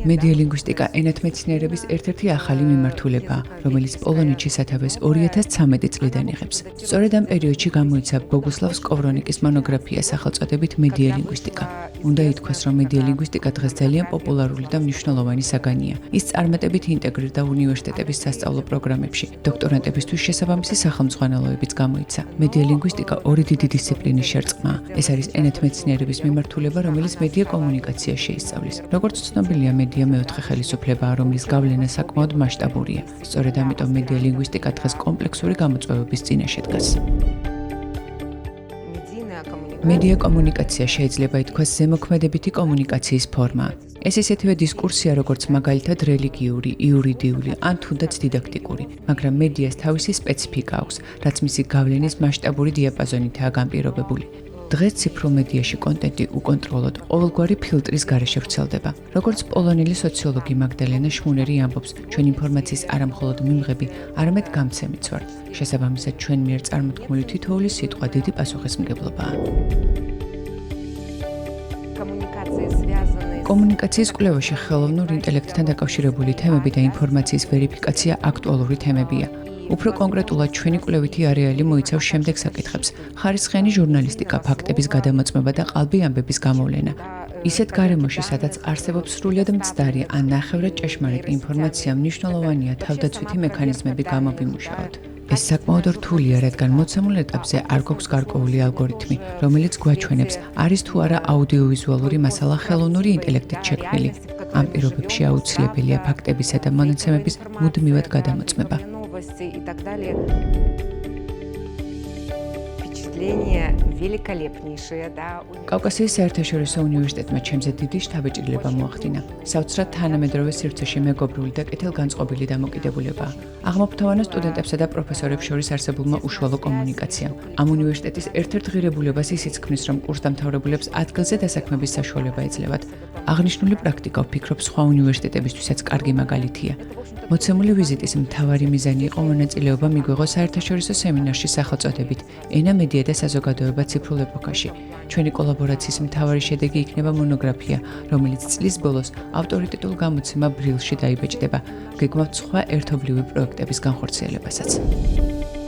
მედიალინგვისტიკა ენათმეცნიერების ერთ-ერთი ახალი მიმართულებაა, რომელიც პოლონეთში სათავეს 2013 წლიდან იღებს. სწორედ ამ პერიოდში გამოიცა ბოგუსლავ სკოვრონიკის მონოგრაფია სახელწოდებით მედიალინგვისტიკა. უნდა ითქვას, რომ მედიალინგვისტიკა დღეს ძალიან პოპულარული და მნიშვნელოვანი საგანია. ის წარმატებით ინტეგრირდა უნივერსიტეტების სასწავლო პროგრამებში. დოქტორანტებისთვის შესაბამისი სახელმძღვანელოებიც გამოიცა. მედიალინგვისტიკა ორი დიდი დისციპლინის შერწყმაა. ეს არის ენათმეცნიერების მიმართულება, რომელიც მედია კომუნიკაციას შეისწავლის. როგორც ცნობილია, მედია მეოთხე ხელისუფლებაა, რომლის გავლენა საკმაოდ მასშტაბურია. სწორედ ამიტომ მედიალინგვისტიკა დღეს კომპლექსური გამოწვევების წინაშე დგას. მედია კომუნიკაცია შეიძლება ითქვას ზემოქმედებითი კომუნიკაციის ფორმაა. ეს ისეთივე დისკურსია, როგორც მაგალითად რელიგიური, იურიდიული ან თუნდაც დიდაქტიკური, მაგრამ მედიას თავისი სპეციფიკა აქვს, რაც მისი გავლენის მასშტაბური დიაპაზონითაა განპირობებული. დღეს ციფრულ მედიაში კონტენტი უკონტროლოდ ყოველგვარი ფილტრის გარეშე ვრცელდება. როგორც პოლონელი სოციოლოგი მაგდალენა შმუნერი ამბობს, ჩვენ ინფორმაციის არამხოლოდ მიმღები, არამედ გამცემიც ვართ. შესაბამისად, ჩვენ მიერ წარმოთქმული თითოეული სიტყვა დიდი პასუხისმგებლობაა. კომუნიკაციის კვლევაში ხელოვნურ ინტელექტთან დაკავშირებული თემები და ინფორმაციის ვერიფიკაცია აქტუალური თემებია. უფრო კონკრეტულად ჩვენი კვლევითი არეალი მოიცავს შემდეგ საკითხებს: ხარისხიანი ჟურნალისტიკა, ფაქტების გადამოწმება და ყალბი ამბების გამოვლენა. ისეთ გარემოში, სადაც არსებობს სრულიად მცდარი ან ნახევრად ჭეშმარიტი ინფორმაცია, მნიშვნელოვანია თავდაცვითი მექანიზმები გამოვიმუშაოთ. ეს საკმაოდ რთულია, რადგან მოცემულ ეტაპზე არ გვაქვს გარკვეული ალგორითმი, რომელიც გვაჩვენებს, არის თუ არა აუდიოვიზუალური მასალა ხელოვნური ინტელექტით შექმნილი. ამ პირობებში აუცილებელია ფაქტებისა და მონაცემების მუდმივად გადამოწმება. и так далее. Впечатление великолепнейшее, да. კავკასიის საერთაშორისო უნივერსიტეტმა ჩემზე დიდი შთაბეჭდილება მოახდინა. საოცრად თანამედროვე სივრცეში მეგობრული და კეთილგანწყობილი დამოკიდებულებაა. აღმოფრთოვანა სტუდენტებსა და პროფესორებს შორის არსებულმა უშუალო კომუნიკაციამ. ამ უნივერსიტეტის ერთ-ერთ ღირებულებას ისიც ქმნის, რომ კურსდამთავრებულებს ადგილზე დასაქმების საშუალება ეძლევათ. აღნიშნული პრაქტიკა ვფიქრობ სხვა უნივერსიტეტებისთვისაც კარგი მაგალითია. მოცემული ვიზიტის მთავარი მიზანი იყო მონაწილეობა მიგვიღო საერთაშორისო სემინარში სახელწოდებით ენა, მედია და საზოგადოება ციფრულ ეპოქაში. ჩვენი კოლაბორაციის მთავარი შედეგი იქნება მონოგრაფია, რომელიც წლის ბოლოს ავტორიტეტულ გამოცემა ბრილში დაიბეჭდება. გეგმავთ სხვა ერთობლივი პროექტების განხორციელებასაც.